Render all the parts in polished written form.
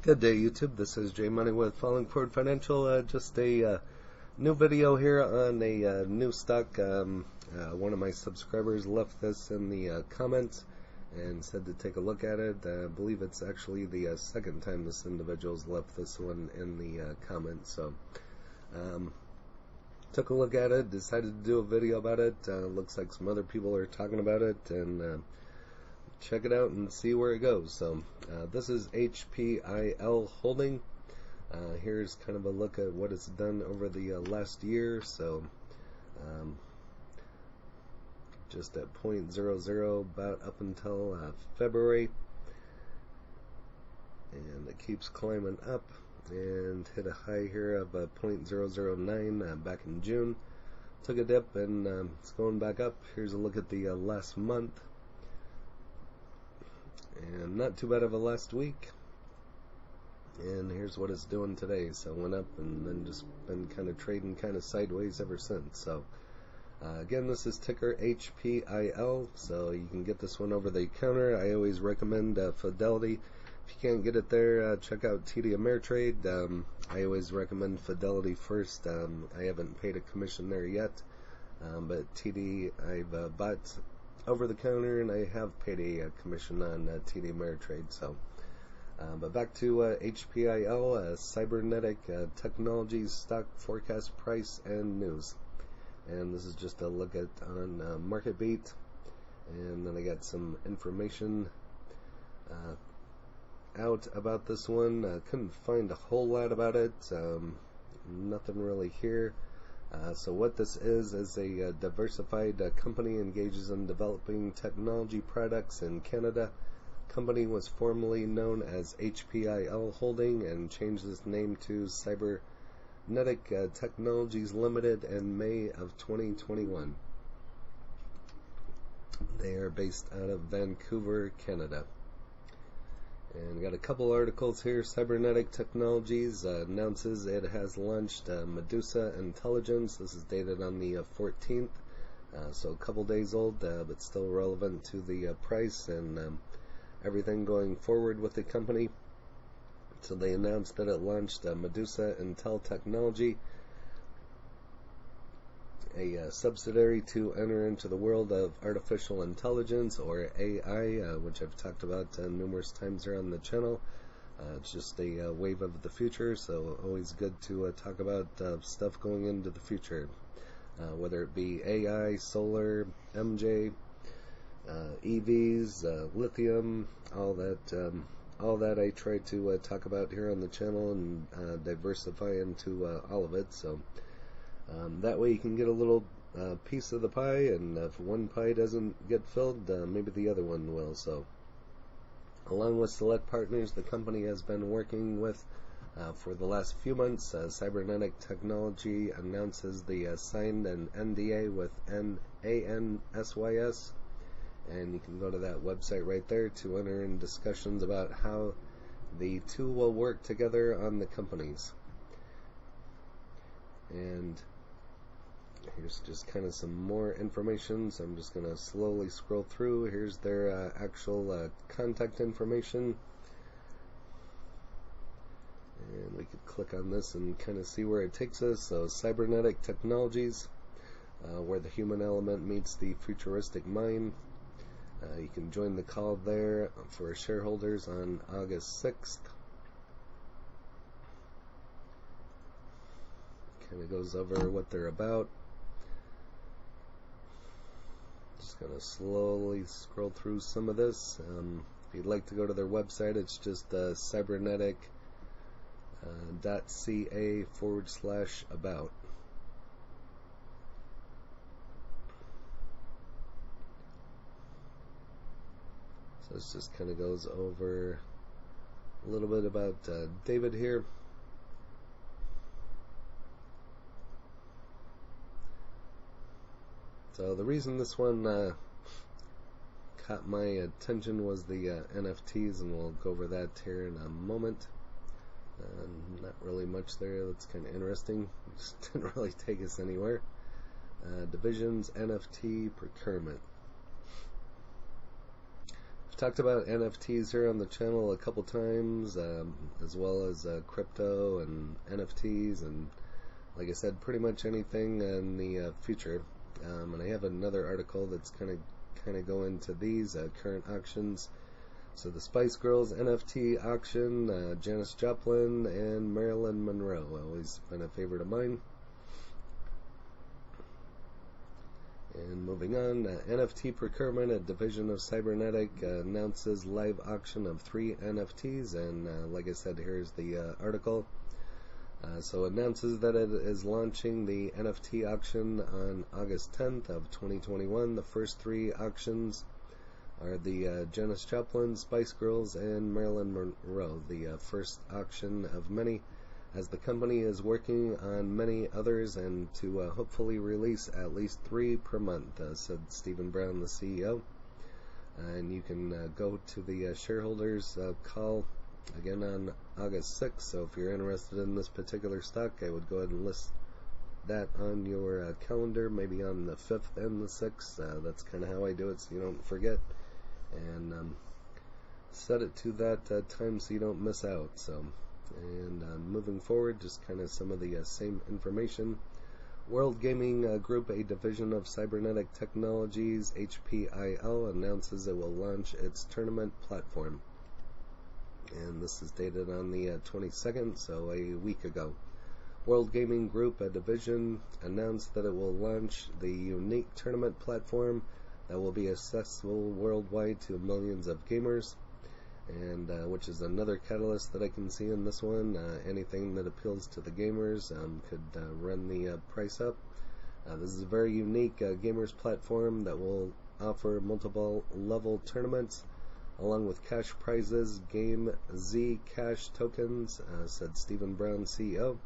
Good day, YouTube. This is Jay Money with Falling Forward Financial. Just a new video here on a new stock. One of my subscribers left this in the comments and said to take a look at it. I believe it's actually the second time this individual's left this one in the comments. So took a look at it, decided to do a video about it. Looks like some other people are talking about it, and check it out and see where it goes. So this is HPIL Holding. Here's kind of a look at what it's done over the last year. So just at 0.00 about up until February, and it keeps climbing up and hit a high here of 0.009 back in June. Took a dip and it's going back up. Here's a look at the last month. And not too bad of a last week. And here's what it's doing today. So it went up and then just been kind of trading kind of sideways ever since. So again, this is ticker HPIL. So you can get this one over the counter. I always recommend Fidelity. If you can't get it there, check out TD Ameritrade. I always recommend Fidelity first. I haven't paid a commission there yet, but TD I've bought over the counter, and I have paid a commission on TD Ameritrade. So, but back to HPIL, Cybernetic Technologies stock forecast, price, and news. And this is just a look at on MarketBeat, and then I got some information out about this one. Couldn't find a whole lot about it. Nothing really here. So what this is a diversified company engages in developing technology products in Canada. Company was formerly known as HPIL Holding and changed its name to Cybernetic Technologies Ltd in May of 2021. They are based out of Vancouver, Canada. And got a couple articles here. Cybernetic Technologies announces it has launched Medusa Intelligence. This is dated on the 14th, so a couple days old, but still relevant to the price and everything going forward with the company. So they announced that it launched Medusa Intel Technology, a subsidiary to enter into the world of artificial intelligence, or AI, which I've talked about numerous times here on the channel. It's just a wave of the future, so always good to talk about stuff going into the future, whether it be AI, solar, MJ, EVs, lithium, all that I try to talk about here on the channel and diversify into all of it. So that way you can get a little piece of the pie, and if one pie doesn't get filled, maybe the other one will. So along with select partners the company has been working with for the last few months, Cybernetic Technology announces the signed an NDA with ANSYS, and you can go to that website right there to enter in discussions about how the two will work together on the companies. And here's just kind of some more information, so I'm just going to slowly scroll through. Here's their actual contact information, and we could click on this and kind of see where it takes us. So Cybernetic Technologies, where the human element meets the futuristic mind. You can join the call there for shareholders on August 6th. Kind of goes over what they're about. Just going to slowly scroll through some of this. If you'd like to go to their website, it's just cybernetic.ca/about. So this just kind of goes over a little bit about David here. So the reason this one caught my attention was the NFTs, and we'll go over that here in a moment. Not really much there. That's kind of interesting. Just didn't really take us anywhere. Divisions NFT Procurement. I've talked about NFTs here on the channel a couple times, as well as crypto and NFTs, and like I said, pretty much anything in the future. And I have another article that's kind of go into these current auctions. So the Spice Girls NFT auction, Janis Joplin and Marilyn Monroe, always been a favorite of mine. And moving on, NFT Procurement, a division of Cybernetic, announces live auction of 3 NFTs, and like I said, here's the article. So announces that it is launching the NFT auction on August 10th of 2021. The first 3 auctions are the Janis Joplin, Spice Girls, and Marilyn Monroe, the first auction of many, as the company is working on many others and to hopefully release at least 3 per month, said Stephen Brown, the CEO. And you can go to the shareholders call again on August 6th, so if you're interested in this particular stock, I would go ahead and list that on your calendar, maybe on the 5th and the 6th. That's kind of how I do it, so you don't forget, and set it to that time so you don't miss out. So, and moving forward, just kind of some of the same information. World Gaming Group, a division of Cybernetic Technologies, HPIL, announces it will launch its tournament platform. And this is dated on the 22nd, so a week ago. World Gaming Group, a division, announced that it will launch the unique tournament platform that will be accessible worldwide to millions of gamers, and which is another catalyst that I can see in this one. Anything that appeals to the gamers could run the price up. This is a very unique gamers platform that will offer multiple level tournaments along with cash prizes, Game Z cash tokens, said Stephen Brown, CEO.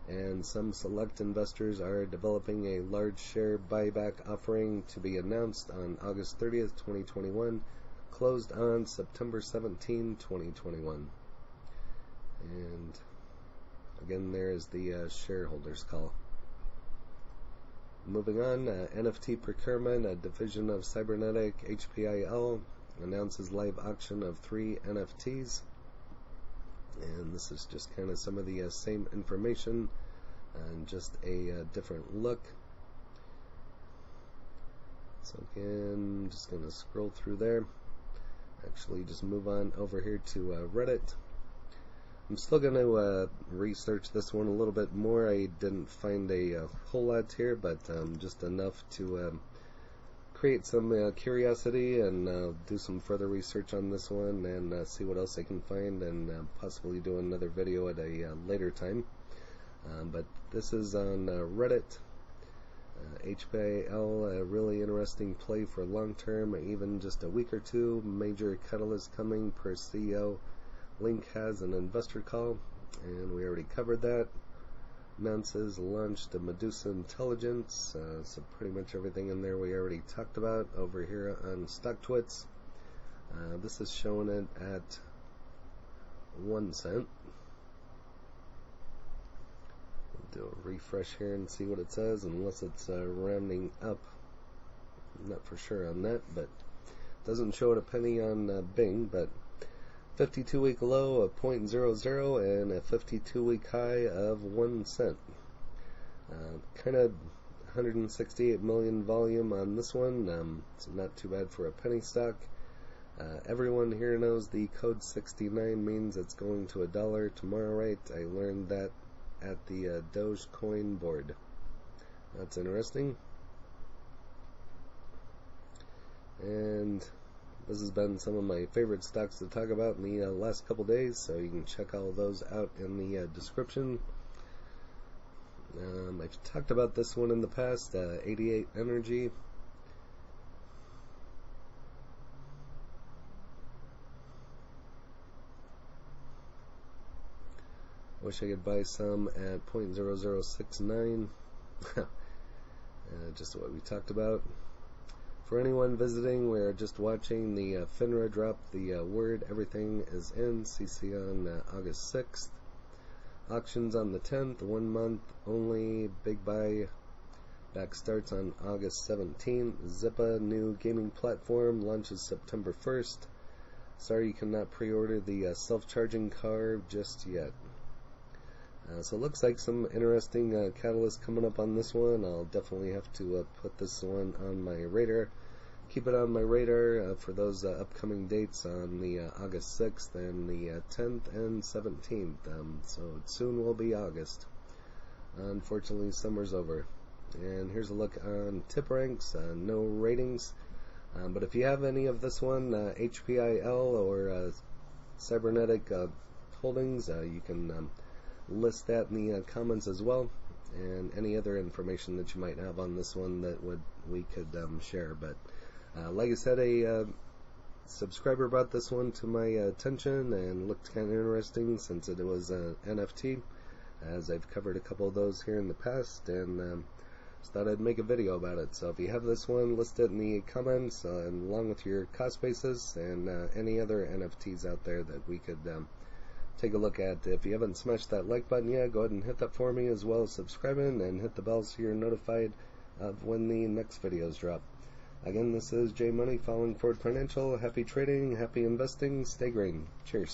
And some select investors are developing a large share buyback offering to be announced on August 30th, 2021, closed on September 17, 2021. And again, there's the shareholders call. Moving on, NFT Procurement, a division of Cybernetic, HPIL, announces live auction of 3 NFTs, and this is just kind of some of the same information and just a different look. So again, just going to scroll through there, actually just move on over here to Reddit. I'm still going to research this one a little bit more. I didn't find a whole lot here, but just enough to create some curiosity and do some further research on this one and see what else I can find, and possibly do another video at a later time. But this is on Reddit. HPIL, a really interesting play for long term, even just a week or two. Major catalyst coming per CEO. Link has an investor call, and we already covered that. Announces launched the Medusa Intelligence, so pretty much everything in there we already talked about over here on StockTwits. This is showing it at 1 cent. We'll do a refresh here and see what it says, unless it's rounding up. I'm not for sure on that, but it doesn't show it a penny on Bing, but 52-week low of 0.00 and a 52-week high of 1 cent. Kind of 168 million volume on this one, so not too bad for a penny stock. Everyone here knows the code 69 means it's going to $1 tomorrow, right? I learned that at the Dogecoin board. That's interesting. And this has been some of my favorite stocks to talk about in the last couple days, so you can check all those out in the description. I've talked about this one in the past, 88 Energy. Wish I could buy some at 0.0069. Just what we talked about. For anyone visiting, we are just watching the FINRA drop the word everything is in CC on August 6th. Auctions on the 10th, 1 month only, big buy Back starts on August 17th. Zippa new gaming platform launches September 1st. Sorry you cannot pre-order the self-charging car just yet. So it looks like some interesting catalysts coming up on this one. I'll definitely have to put this one on my radar. Keep it on my radar for those upcoming dates on the August 6th and the 10th and 17th. So it soon will be August. Unfortunately, summer's over. And here's a look on tip ranks, no ratings. But if you have any of this one, HPIL or Cybernetic Holdings, you can list that in the comments as well, and any other information that you might have on this one that we could share. But like I said, a subscriber brought this one to my attention and looked kind of interesting since it was an NFT, as I've covered a couple of those here in the past, and just thought I'd make a video about it. So if you have this one, list it in the comments along with your cost basis and any other NFTs out there that we could take a look at. If you haven't smashed that like button yet, go ahead and hit that for me, as well as subscribing and hit the bell so you're notified of when the next videos drop. Again, this is J Money following Ford Financial. Happy trading, happy investing, stay green. Cheers.